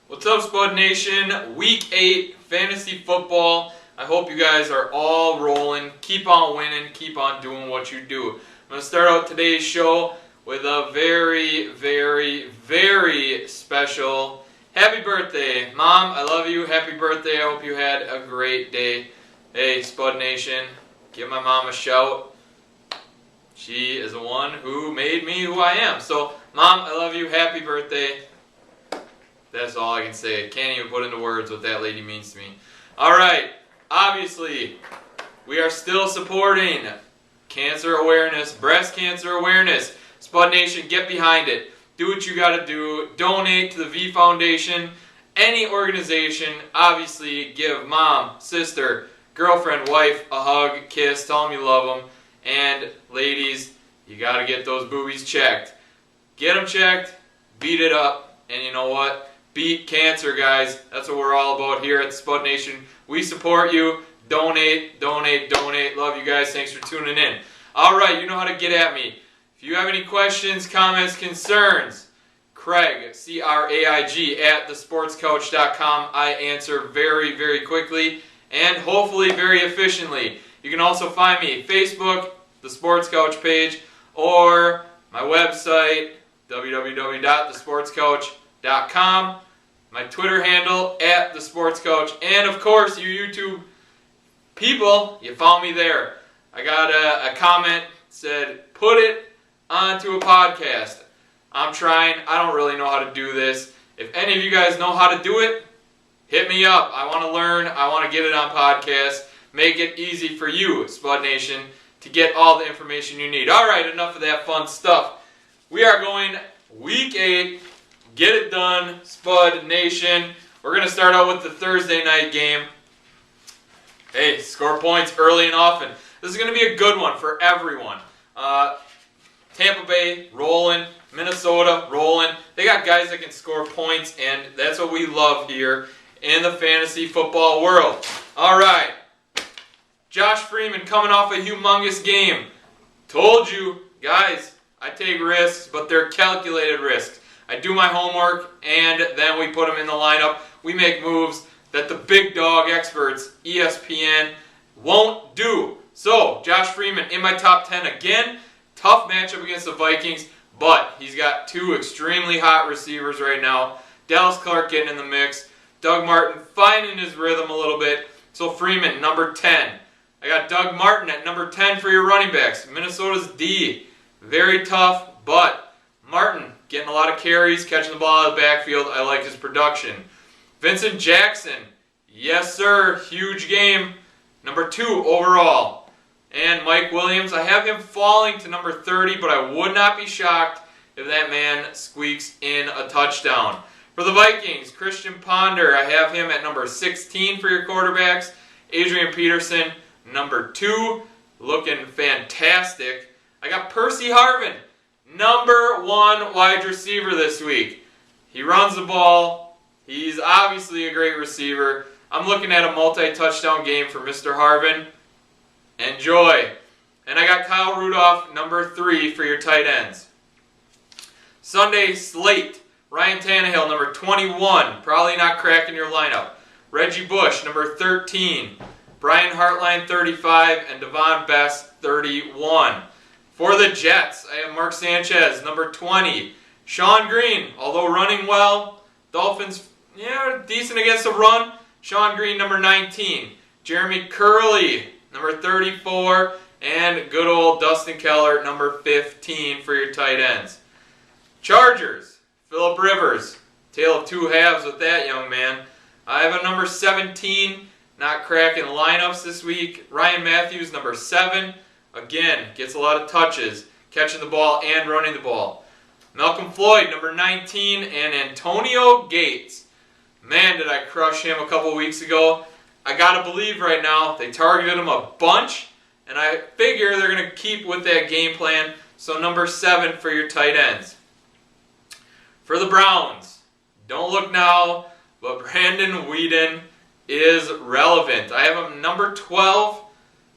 What's up, Spud Nation? Week 8 fantasy football. I hope you guys are all rolling. Keep on winning. Keep on doing what you do. I'm going to start out today's show with a very, very, very special happy birthday. Mom, I love you. Happy birthday. I hope you had a great day. Hey, Spud Nation, give my mom a shout. She is the one who made me who I am. So, Mom, I love you. Happy birthday. That's all I can say. Can't even put into words what that lady means to me. Alright, obviously, we are still supporting cancer awareness, breast cancer awareness. Spud Nation, get behind it. Do what you gotta do. Donate to the V Foundation. Any organization, obviously, give mom, sister, girlfriend, wife a hug, kiss, tell them you love them. And ladies, you gotta get those boobies checked. Get them checked, beat it up, and you know what? Beat cancer, guys. That's what we're all about here at Spud Nation. We support you. Donate, donate, donate. Love you guys. Thanks for tuning in. Alright, you know how to get at me. If you have any questions, comments, concerns, Craig, C-R-A-I-G, at thesportscoach.com. I answer very, very quickly and hopefully very efficiently. You can also find me Facebook, the Sports Coach page, or my website, www.thesportscoach.com, my Twitter handle, at thesportscoach, and of course, you YouTube people, you follow me there. I got a comment said, put it onto a podcast. I'm trying. I don't really know how to do this. If any of you guys know how to do it, hit me up. I want to learn. I want to get it on podcast. Make it easy for you, Spud Nation, to get all the information you need. Alright, enough of that fun stuff. We are going Week 8. Get it done, Spud Nation. We're going to start out with the Thursday night game. Hey, score points early and often. This is going to be a good one for everyone. Tampa Bay rolling, Minnesota rolling. They got guys that can score points, and that's what we love here in the fantasy football world. All right. Josh Freeman coming off a humongous game. Told you, guys, I take risks, but they're calculated risks. I do my homework, and then we put them in the lineup. We make moves that the big dog experts, ESPN, won't do. So, Josh Freeman in my top 10 again. Tough matchup against the Vikings, but he's got two extremely hot receivers right now. Dallas Clark getting in the mix. Doug Martin finding his rhythm a little bit. So, Freeman, number 10. I got Doug Martin at number 10 for your running backs. Minnesota's D. Very tough, but Martin getting a lot of carries, catching the ball out of the backfield. I like his production. Vincent Jackson. Yes, sir. Huge game. Number 2 overall. And Mike Williams. I have him falling to number 30, but I would not be shocked if that man squeaks in a touchdown. For the Vikings, Christian Ponder. I have him at number 16 for your quarterbacks. Adrian Peterson, number 2. Looking fantastic. I got Percy Harvin. Number 1 wide receiver this week. He runs the ball. He's obviously a great receiver. I'm looking at a multi-touchdown game for Mr. Harvin. Enjoy. And I got Kyle Rudolph, number 3 for your tight ends. Sunday slate. Ryan Tannehill, number 21. Probably not cracking your lineup. Reggie Bush, number 13. Brian Hartline, 35. And Devon Best, 31. For the Jets, I have Mark Sanchez, number 20. Sean Green, although running well. Dolphins, decent against the run. Sean Green, number 19. Jeremy Curley, number 34. And good old Dustin Keller, number 15 for your tight ends. Chargers, Phillip Rivers. Tale of two halves with that young man. I have a number 17, not cracking lineups this week. Ryan Matthews, number 7. Again, gets a lot of touches, catching the ball and running the ball. Malcolm Floyd, number 19, and Antonio Gates. Man, did I crush him a couple weeks ago. I gotta believe right now they targeted him a bunch, and I figure they're gonna keep with that game plan. So number 7 for your tight ends. For the Browns, don't look now, but Brandon Weeden is relevant. I have him number 12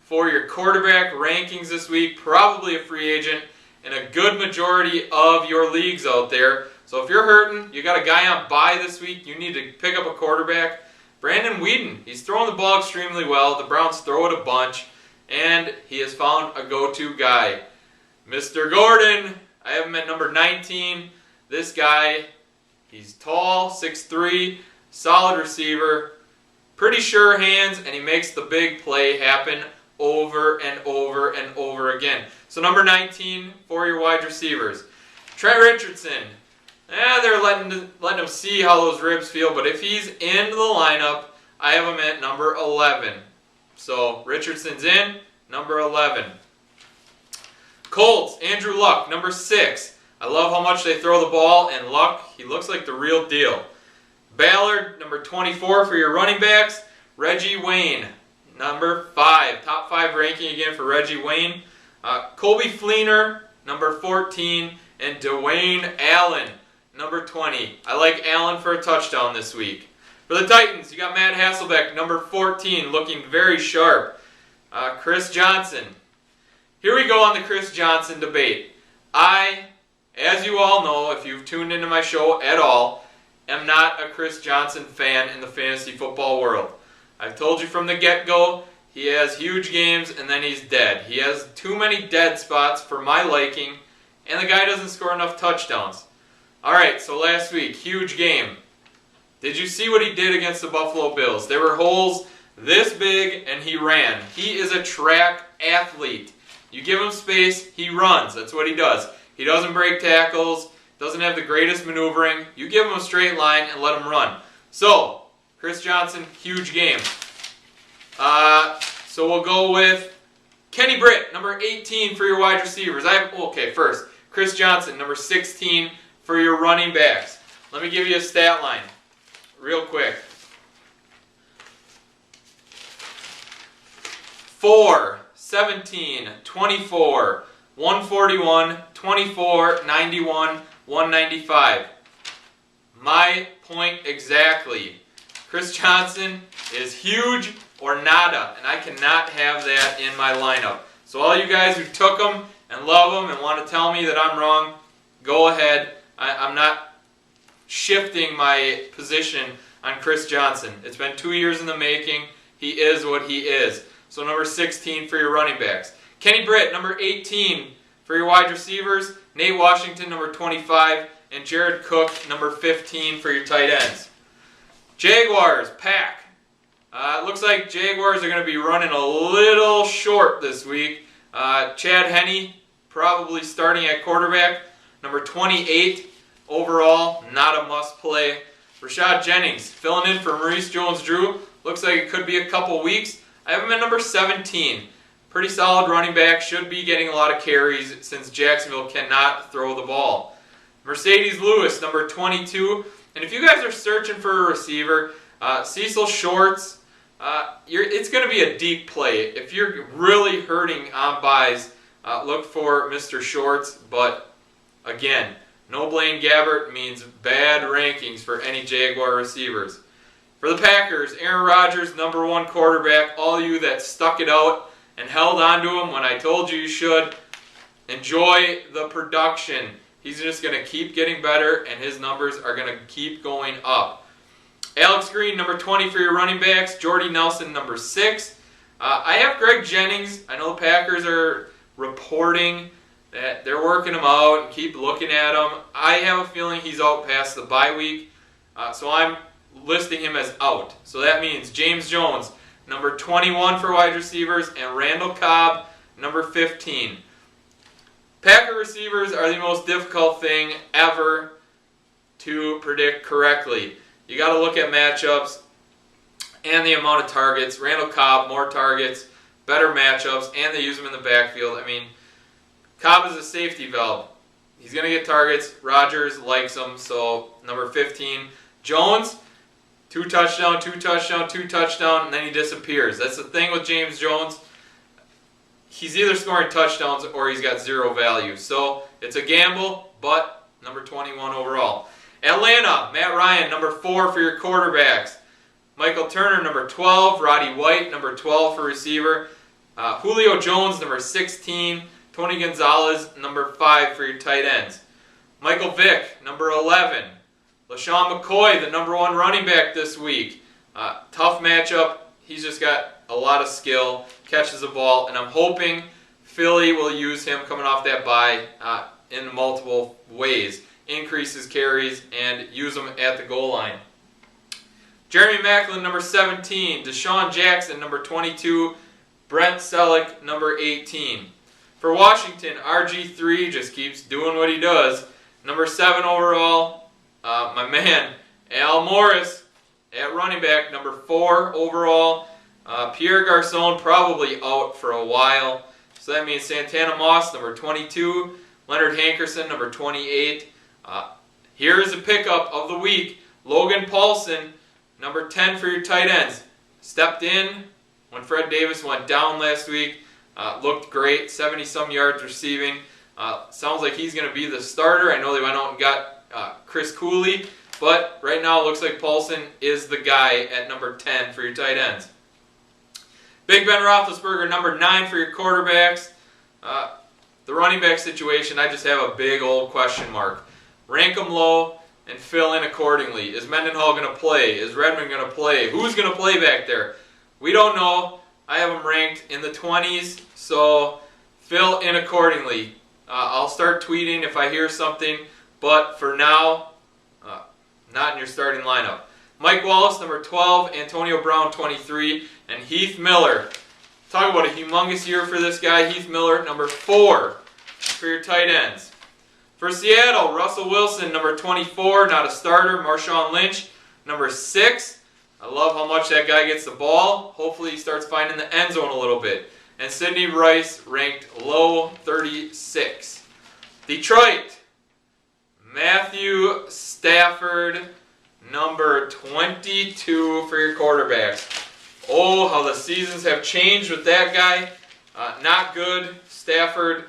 for your quarterback rankings this week. Probably a free agent in a good majority of your leagues out there. So if you're hurting, you got a guy on bye this week, you need to pick up a quarterback. Brandon Whedon, he's throwing the ball extremely well. The Browns throw it a bunch, and he has found a go-to guy. Mr. Gordon, I have him at number 19. This guy, he's tall, 6'3", solid receiver, pretty sure hands, and he makes the big play happen over and over and over again. So number 19 for your wide receivers. Trent Richardson. They're letting him see how those ribs feel, but if he's in the lineup, I have him at number 11. So Richardson's in, number 11. Colts, Andrew Luck, number 6. I love how much they throw the ball, and Luck, he looks like the real deal. Ballard, number 24 for your running backs. Reggie Wayne, number 5. Top 5 ranking again for Reggie Wayne. Colby Fleener, number 14. And Dwayne Allen, number 20. I like Allen for a touchdown this week. For the Titans, you got Matt Hasselbeck, number 14, looking very sharp. Chris Johnson. Here we go on the Chris Johnson debate. I, as you all know, if you've tuned into my show at all, am not a Chris Johnson fan in the fantasy football world. I've told you from the get-go, he has huge games and then he's dead. He has too many dead spots for my liking, and the guy doesn't score enough touchdowns. Alright, so last week, huge game. Did you see what he did against the Buffalo Bills? There were holes this big and he ran. He is a track athlete. You give him space, he runs. That's what he does. He doesn't break tackles, doesn't have the greatest maneuvering. You give him a straight line and let him run. So, Chris Johnson, huge game. So we'll go with Kenny Britt, number 18 for your wide receivers. First, Chris Johnson, number 16 for your running backs. Let me give you a stat line real quick. 4, 17, 24, 141, 24, 91, 195. My point exactly. Chris Johnson is huge or nada, and I cannot have that in my lineup. So all you guys who took him and love him and want to tell me that I'm wrong, go ahead. I'm not shifting my position on Chris Johnson. It's been 2 years in the making. He is what he is. So number 16 for your running backs. Kenny Britt, number 18 for your wide receivers. Nate Washington, number 25. And Jared Cook, number 15 for your tight ends. Jaguars, Pack. It looks like Jaguars are going to be running a little short this week. Chad Henne probably starting at quarterback. Number 28 overall, not a must play. Rashad Jennings filling in for Maurice Jones-Drew. Looks like it could be a couple weeks. I have him at number 17. Pretty solid running back. Should be getting a lot of carries since Jacksonville cannot throw the ball. Mercedes Lewis, number 22. And if you guys are searching for a receiver, Cecil Shorts, it's going to be a deep play. If you're really hurting on buys, look for Mr. Shorts. But again, no Blaine Gabbert means bad rankings for any Jaguar receivers. For the Packers, Aaron Rodgers, number 1 quarterback. All you that stuck it out and held on to him when I told you should, enjoy the production. He's just going to keep getting better, and his numbers are going to keep going up. Alex Green, number 20 for your running backs. Jordy Nelson, number 6. I have Greg Jennings. I know the Packers are reporting that they're working him out and keep looking at him. I have a feeling he's out past the bye week, so I'm listing him as out. So that means James Jones, number 21 for wide receivers, and Randall Cobb, number 15. Packer receivers are the most difficult thing ever to predict correctly. You got to look at matchups and the amount of targets. Randall Cobb, more targets, better matchups, and they use him in the backfield. I mean, Cobb is a safety valve. He's going to get targets. Rodgers likes him, so number 15. Jones, 2 touchdown, 2 touchdown, 2 touchdown, and then he disappears. That's the thing with James Jones. He's either scoring touchdowns or he's got 0 value. So it's a gamble, but number 21 overall. Atlanta, Matt Ryan, number 4 for your quarterbacks. Michael Turner, number 12. Roddy White, number 12 for receiver. Julio Jones, number 16. Tony Gonzalez, number 5 for your tight ends. Michael Vick, number 11. LaShawn McCoy, the number 1 running back this week. Tough matchup. He's just got a lot of skill, catches the ball, and I'm hoping Philly will use him coming off that bye in multiple ways. Increase his carries and use them at the goal line. Jeremy Maclin, number 17. Deshaun Jackson, number 22. Brent Selleck, number 18. For Washington, RG3 just keeps doing what he does. Number 7 overall, my man, Al Morris at running back. Number 4 overall. Pierre Garçon probably out for a while. So that means Santana Moss, number 22. Leonard Hankerson, number 28. Here is a pickup of the week. Logan Paulson, number 10 for your tight ends. Stepped in when Fred Davis went down last week. Looked great, 70-some yards receiving. Sounds like he's going to be the starter. I know they went out and got Chris Cooley, but right now it looks like Paulson is the guy at number 10 for your tight ends. Big Ben Roethlisberger, number 9 for your quarterbacks. The running back situation, I just have a big old question mark. Rank them low and fill in accordingly. Is Mendenhall going to play? Is Redmond going to play? Who's going to play back there? We don't know. I have them ranked in the 20s, so fill in accordingly. I'll start tweeting if I hear something, but for now, not in your starting lineup. Mike Wallace, number 12, Antonio Brown, 23, and Heath Miller. Talk about a humongous year for this guy. Heath Miller, number 4 for your tight ends. For Seattle, Russell Wilson, number 24, not a starter. Marshawn Lynch, number 6. I love how much that guy gets the ball. Hopefully he starts finding the end zone a little bit. And Sidney Rice, ranked low, 36. Detroit, Matthew Stafford, number 22 for your quarterbacks. Oh, how the seasons have changed with that guy. Not good. Stafford.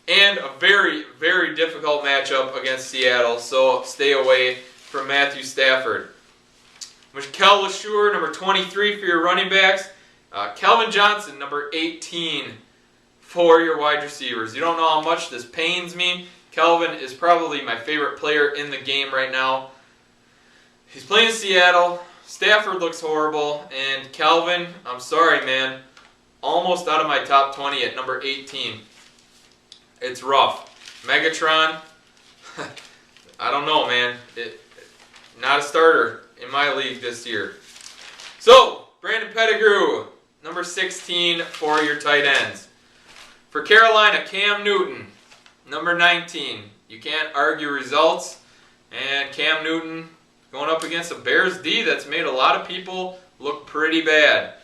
And a very, very difficult matchup against Seattle, so stay away from Matthew Stafford. Mikel LeSure, number 23 for your running backs. Calvin Johnson, number 18 for your wide receivers. You don't know how much this pains me. Calvin is probably my favorite player in the game right now. He's playing Seattle. Stafford looks horrible. And Calvin, I'm sorry, man, almost out of my top 20 at number 18. It's rough. Megatron, I don't know, man. Not a starter in my league this year. So, Brandon Pettigrew, number 16 for your tight ends. For Carolina, Cam Newton, number 19. You can't argue results. And Cam Newton going up against a Bears D that's made a lot of people look pretty bad.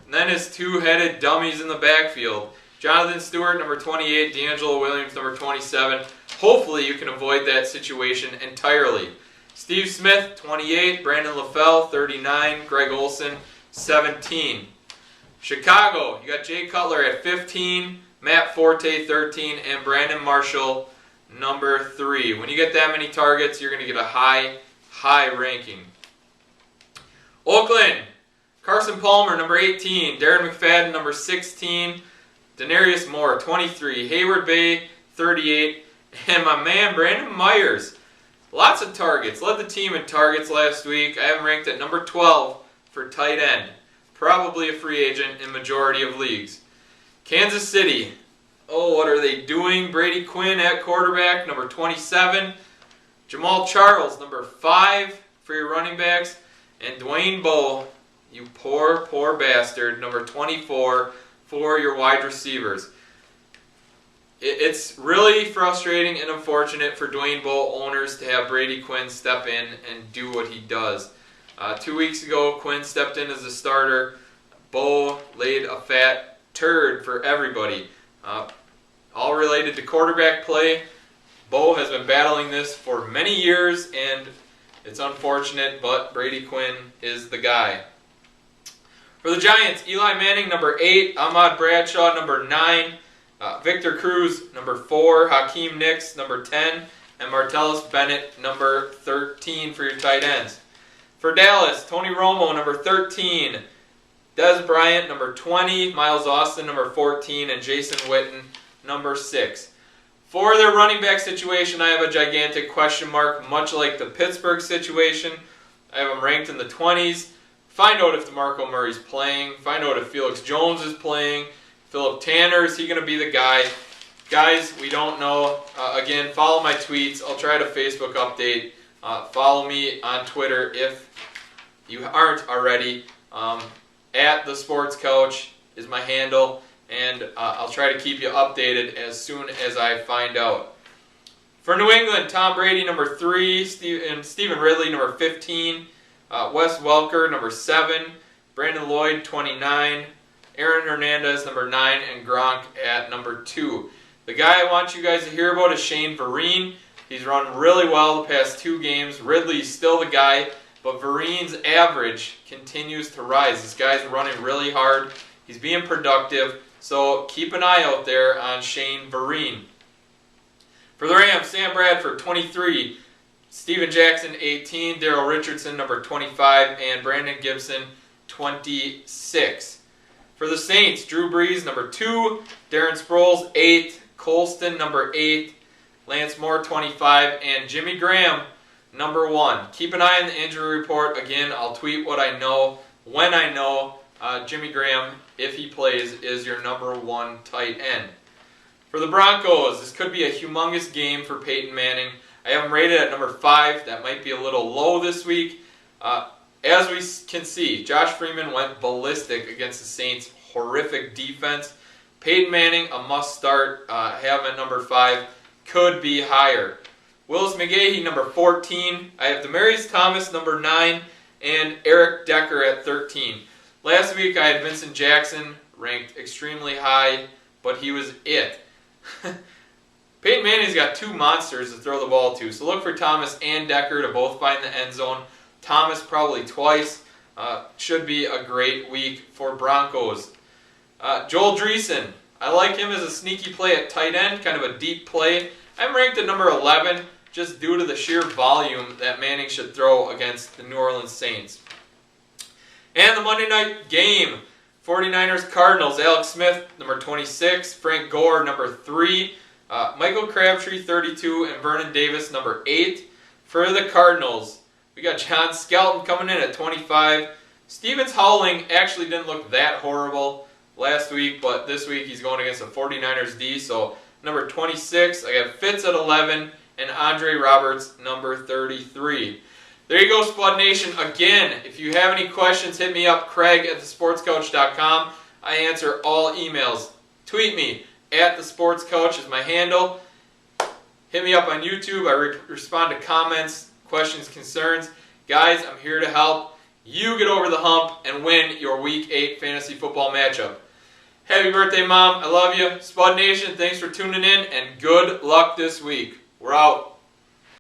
And then his two-headed dummies in the backfield. Jonathan Stewart, number 28. D'Angelo Williams, number 27. Hopefully you can avoid that situation entirely. Steve Smith, 28. Brandon LaFell, 39. Greg Olsen, 17. Chicago, you got Jay Cutler at 15. Matt Forte, 13. And Brandon Marshall, number 3. When you get that many targets, you're going to get a high ranking. Oakland, Carson Palmer, number 18. Darren McFadden, number 16. Denarius Moore, 23. Hayward Bay, 38. And my man, Brandon Myers. Lots of targets. Led the team in targets last week. I have him ranked at number 12 for tight end. Probably a free agent in majority of leagues. Kansas City. Oh, what are they doing? Brady Quinn at quarterback, number 27. Jamal Charles, number 5 for your running backs. And Dwayne Bowe, you poor, poor bastard, number 24 for your wide receivers. It's really frustrating and unfortunate for Dwayne Bowe owners to have Brady Quinn step in and do what he does. 2 weeks ago, Quinn stepped in as a starter. Bowe laid a fat turd for everybody. All related to quarterback play. Bowe has been battling this for many years, and it's unfortunate, but Brady Quinn is the guy. For the Giants, Eli Manning, number 8. Ahmad Bradshaw, number 9. Victor Cruz, number 4. Hakeem Nicks, number 10. And Martellus Bennett, number 13 for your tight ends. For Dallas, Tony Romo, number 13. Dez Bryant, number 20. Miles Austin, number 14. And Jason Witten, number 6. For their running back situation, I have a gigantic question mark, much like the Pittsburgh situation. I have them ranked in the 20s. Find out if DeMarco Murray's playing. Find out if Felix Jones is playing. Philip Tanner, is he going to be the guy? Guys, we don't know. Again, follow my tweets. I'll try to Facebook update. Follow me on Twitter if you aren't already. At the Sports Coach is my handle, and I'll try to keep you updated as soon as I find out. For New England, Tom Brady, number 3, Stephen Ridley, number 15, Wes Welker, number 7, Brandon Lloyd, 29, Aaron Hernandez, number 9, and Gronk at number 2. The guy I want you guys to hear about is Shane Vereen. He's run really well the past 2 games. Ridley's still the guy, but Vereen's average continues to rise. This guy's running really hard. He's being productive, so keep an eye out there on Shane Vereen. For the Rams, Sam Bradford, 23, Steven Jackson, 18, Darrell Richardson, number 25, and Brandon Gibson, 26. For the Saints, Drew Brees, number 2, Darren Sproles, 8, Colston, number 8, Lance Moore, 25, and Jimmy Graham, number 1. Keep an eye on the injury report. Again, I'll tweet what I know when I know. Jimmy Graham, if he plays, is your number 1 tight end. For the Broncos, this could be a humongous game for Peyton Manning. I have him rated at number 5. That might be a little low this week. As we can see, Josh Freeman went ballistic against the Saints' horrific defense. Peyton Manning, a must start. Have him at number 5. Could be higher. Willis McGahee, number 14. I have Demaryius Thomas, number 9, and Eric Decker at 13. Last week I had Vincent Jackson ranked extremely high, but he was it. Peyton Manning's got 2 monsters to throw the ball to, so look for Thomas and Decker to both find the end zone. Thomas probably twice. Should be a great week for Broncos. Joel Dreesen, I like him as a sneaky play at tight end, kind of a deep play. I'm ranked at number 11 just due to the sheer volume that Manning should throw against the New Orleans Saints. And the Monday night game, 49ers Cardinals, Alex Smith, number 26, Frank Gore, number 3, Michael Crabtree, 32, and Vernon Davis, number 8. For the Cardinals, we got John Skelton coming in at 25. Stevens Howling actually didn't look that horrible last week, but this week he's going against the 49ers D, so number 26. I got Fitz at 11, and Andre Roberts, number 33. There you go, Spud Nation. Again, if you have any questions, hit me up, Craig@thesportscoach.com. I answer all emails. Tweet me, @thesportscoach is my handle. Hit me up on YouTube. I respond to comments, questions, concerns. Guys, I'm here to help you get over the hump and win your Week 8 fantasy football matchup. Happy birthday, Mom. I love you. Spud Nation, thanks for tuning in, and good luck this week. We're out.